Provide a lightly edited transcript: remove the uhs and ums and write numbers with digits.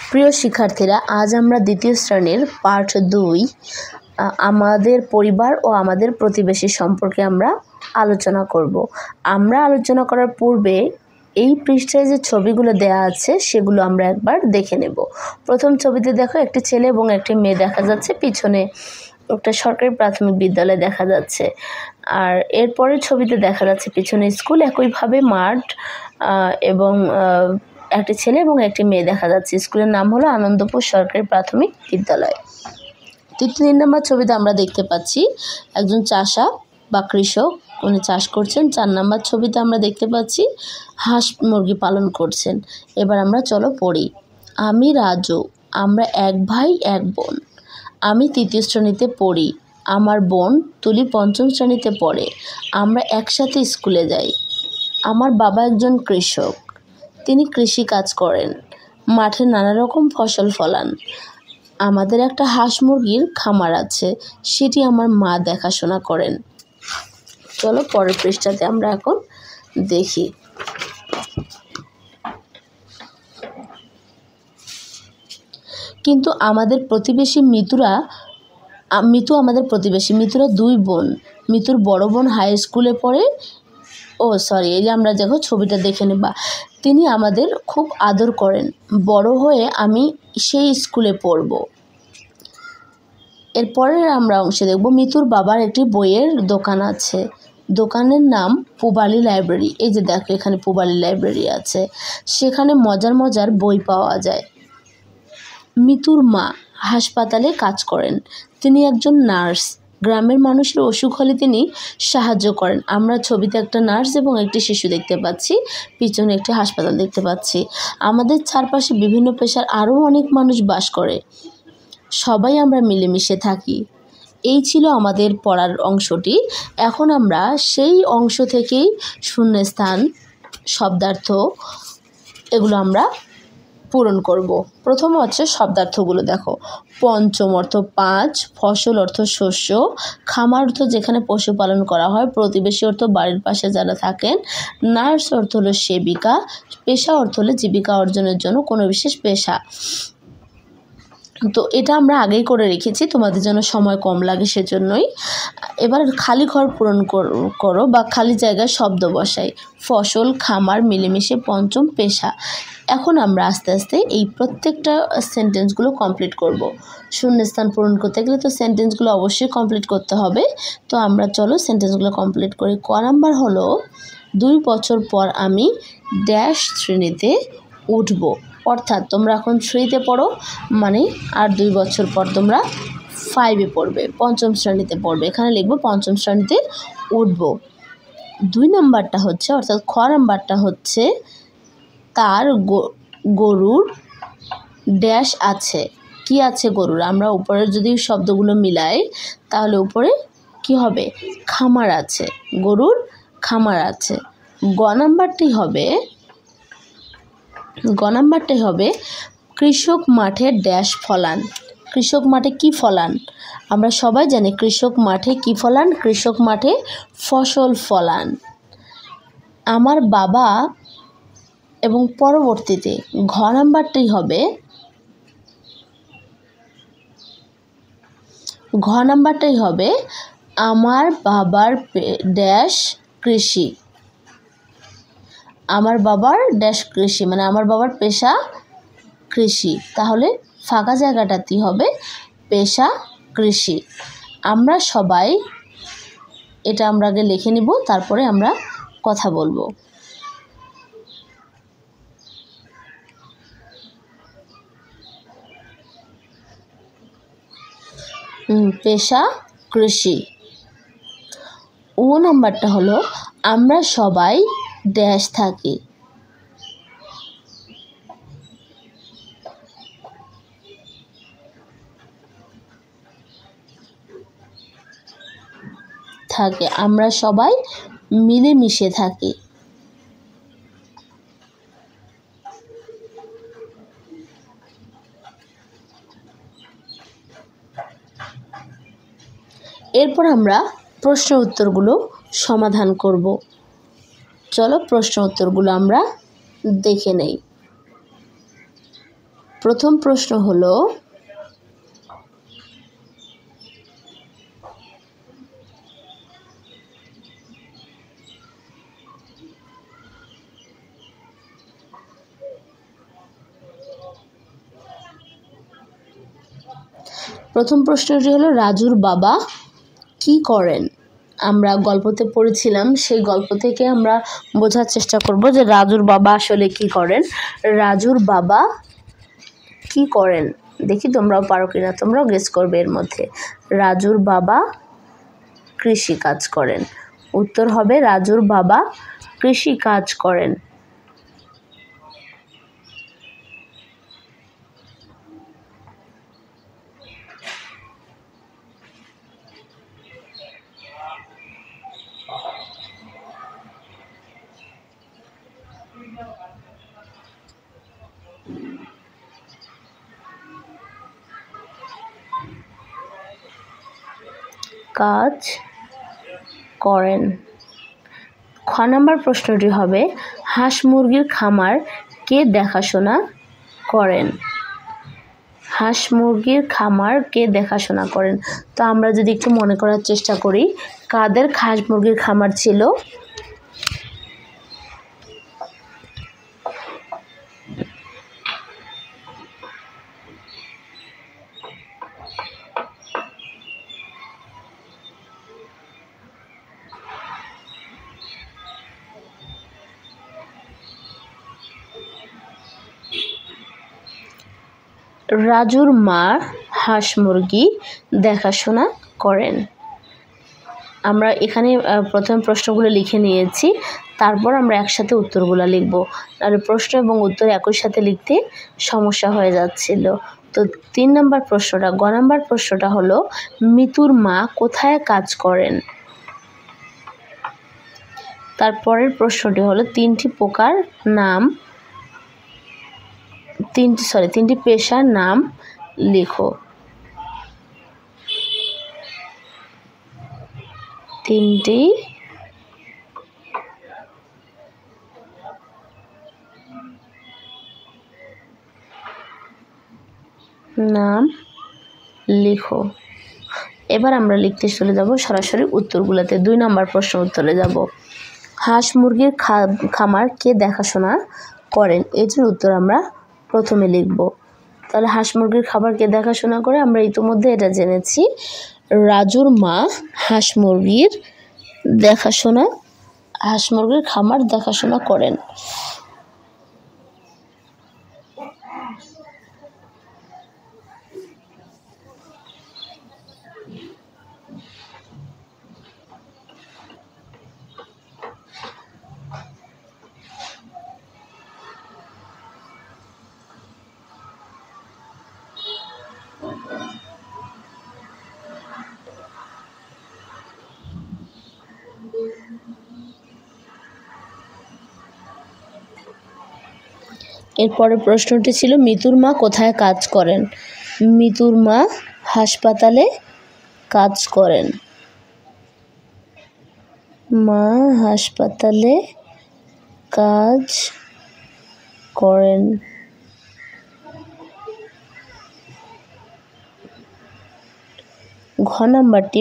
প্রিয় শিক্ষার্থীরা, আজ আমরা দ্বিতীয় শ্রেণীর পার্ট 2 আমাদের পরিবার ও আমাদের প্রতিবেশী সম্পর্কে আমরা আলোচনা করব। আমরা আলোচনা করার পূর্বে এই পৃষ্ঠায় যে ছবিগুলো দেয়া আছে সেগুলো আমরা একবার দেখে নেব। প্রথম ছবিতে দেখো একটি ছেলে এবং একটি মেয়ে দেখা যাচ্ছে, পিছনে একটা সরকারি প্রাথমিক বিদ্যালয় দেখা যাচ্ছে। আর এরপরের ছবিতে দেখা যাচ্ছে পিছনে স্কুল, একইভাবে মাঠ এবং একটি ছেলে এবং একটি মেয়ে দেখা যাচ্ছে। স্কুলের নাম হলো আনন্দপুর সরকারি প্রাথমিক বিদ্যালয়। 3 নম্বর ছবিতে আমরা দেখতে পাচ্ছি একজন চাষা বা কৃষক, উনি চাষ করছেন। 4 নম্বর ছবিতে আমরা দেখতে পাচ্ছি হাঁস মুরগি পালন করছেন। এবার আমরা চলো পড়ি। আমি রাজু, আমরা এক ভাই এক বোন। আমি 3য় শ্রেণীতে পড়ি, আমার বোন তুলি 5ম শ্রেণীতে পড়ে। আমরা একসাথে স্কুলে যাই। আমার বাবা একজন কৃষক, তিনি কৃষি কাজ করেন, মাঠে নানা রকম ফসল ফলান। আমাদের একটা হাঁস মুরগির খামার আছে, সেটি আমার মা দেখাশোনা করেন। চলো পরের পৃষ্ঠাতে আমরা এখন দেখি। কিন্তু আমাদের প্রতিবেশী মিতু আমাদের প্রতিবেশী। মিতুরা 2 বোন। মিতুর বড় বোন হাই স্কুলে পড়ে। এই যে আমরা দেখো ছবিটা দেখে নেবা। তিনি আমাদের খুব আদর করেন। বড় হয়ে আমি সেই স্কুলে পড়ব। এরপরের আমরা অংশে দেখব মিতুর বাবার একটি বইয়ের দোকান আছে। দোকানের নাম পূবালী লাইব্রেরি। এই যে দেখো এখানে পূবালী লাইব্রেরি আছে, সেখানে মজার মজার বই পাওয়া যায়। মিতুর মা হাসপাতালে কাজ করেন, তিনি একজন নার্স। গ্রামের মানুষের অসুখ হলে তিনি সাহায্য করেন। আমরা ছবিতে একটা নার্স এবং একটি শিশু দেখতে পাচ্ছি, পিছনে একটি হাসপাতাল দেখতে পাচ্ছি। আমাদের চারপাশে বিভিন্ন পেশার আরও অনেক মানুষ বাস করে, সবাই আমরা মিলেমিশে থাকি। এই ছিল আমাদের পড়ার অংশটি। এখন আমরা সেই অংশ থেকেই শূন্যস্থান, শব্দার্থ এগুলো আমরা পূরণ করব। প্রথম হচ্ছে শব্দার্থগুলো দেখো। পঞ্চম অর্থ 5, ফসল অর্থ শস্য, খামার অর্থ যেখানে পশুপালন করা হয়, প্রতিবেশী অর্থ বাড়ির পাশে যারা থাকেন, নার্স অর্থ হলো সেবিকা, পেশা অর্থ হলো জীবিকা অর্জনের জন্য কোনো বিশেষ পেশা। তো এটা আমরা আগেই করে রেখেছি, তোমাদের জন্য সময় কম লাগে সেজন্যই। এবার খালি ঘর পূরণ করো বা খালি জায়গায় শব্দ বসাই। ফসল, খামার, মিলেমিশে, পঞ্চম, পেশা। এখন আমরা আস্তে আস্তে এই প্রত্যেকটা সেন্টেন্সগুলো কমপ্লিট করব। শূন্যস্থান পূরণ করতে গেলে তো সেন্টেন্সগুলো অবশ্যই কমপ্লিট করতে হবে। তো আমরা চলো সেন্টেন্সগুলো কমপ্লিট করি। ক নাম্বার হলো 2 বছর পর আমি ড্যাশ শ্রেণীতে উঠব। অর্থাৎ তোমরা এখন 3তে পড়ো, মানে আর 2 বছর পর তোমরা 5-এ পড়বে, 5ম শ্রেণীতে পড়বে। এখানে লিখবো 5ম শ্রেণীতে উঠব। 2 নাম্বারটা হচ্ছে, অর্থাৎ খ নাম্বারটা হচ্ছে তার গরুর ড্যাশ আছে। কি আছে গরুর? আমরা উপরে যদি শব্দগুলো মিলাই তাহলে উপরে কি হবে? খামার আছে, গরুর খামার আছে। গ নাম্বারটাই হবে কৃষক মাঠে ড্যাশ ফলান। কৃষক মাঠে কি ফলান? আমরা সবাই জানি কৃষক মাঠে কি ফলান? কৃষক মাঠে ফসল ফলান। আমার বাবা এবং পরবর্তীতে ঘ নাম্বারটাই হবে আমার বাবার ড্যাশ কৃষি। আমার বাবার ড্যাশ কৃষি মানে আমার বাবার পেশা কৃষি। তাহলে ফাঁকা জায়গাটাতেই হবে পেশা কৃষি। আমরা সবাই, এটা আমরা আগে লিখে নিব, তারপরে আমরা কথা বলবো। পেশা কৃষি। ও নাম্বারটা হলো আমরা সবাই ড্যাশ থাকি। আমরা সবাই মিলেমিশে থাকি। এরপর আমরা প্রশ্ন উত্তরগুলো সমাধান করব। চলো প্রশ্ন উত্তরগুলো আমরা দেখে নেই। প্রথম প্রশ্ন হলো প্রথম প্রশ্নটি হলো রাজুর বাবা কি করেন। আমরা গল্পতে পড়েছিলাম, সেই গল্প থেকে আমরা বোঝার চেষ্টা করব যে রাজুর বাবা আসলে কি করেন। রাজুর বাবা কি করেন, দেখি তোমরাও পারো কিনা, তোমরাও গেস করবে এর মধ্যে। রাজুর বাবা কৃষি কাজ করেন। উত্তর হবে রাজুর বাবা কৃষি কাজ করেন। কাজ করেন। খ নম্বর প্রশ্নটি হবে হাঁস মুরগির খামার কে দেখাশোনা করেন। হাঁস মুরগির খামার কে দেখাশোনা করেন। তো আমরা যদি একটু মনে করার চেষ্টা করি, কাদের হাঁস মুরগির খামার ছিল? রাজুর মা হাঁস মুরগি দেখাশোনা করেন। আমরা এখানে প্রথম প্রশ্নগুলো লিখে নিয়েছি, তারপর আমরা একসাথে উত্তরগুলো লিখব, তাহলে প্রশ্ন এবং উত্তর একই সাথে লিখতে সমস্যা হয়ে যাচ্ছিল। তো 3 নম্বর প্রশ্নটা, গ নম্বর প্রশ্নটা হলো মিতুর মা কোথায় কাজ করেন। তারপরের প্রশ্নটি হলো তিনটি পেশার নাম লিখো। তিনটি নাম লিখো। এবার আমরা লিখতে চলে যাব সরাসরি উত্তরগুলোতে। 2 নম্বর প্রশ্ন উত্তরে যাব। হাঁস মুরগির খামার কে দেখাশোনা করেন, এটির উত্তর আমরা প্রথমে লিখব। তাহলে হাঁস মুরগির খাবার কে দেখাশোনা করে, আমরা ইতিমধ্যে এটা জেনেছি। রাজুর মা হাঁস মুরগির খামার দেখাশোনা করেন। এরপরের প্রশ্নটি ছিল মিতুর মা কোথায় কাজ করেন। মিতুর মা হাসপাতালে কাজ করেন। মা হাসপাতালে কাজ করেন। ঘ নাম্বারটি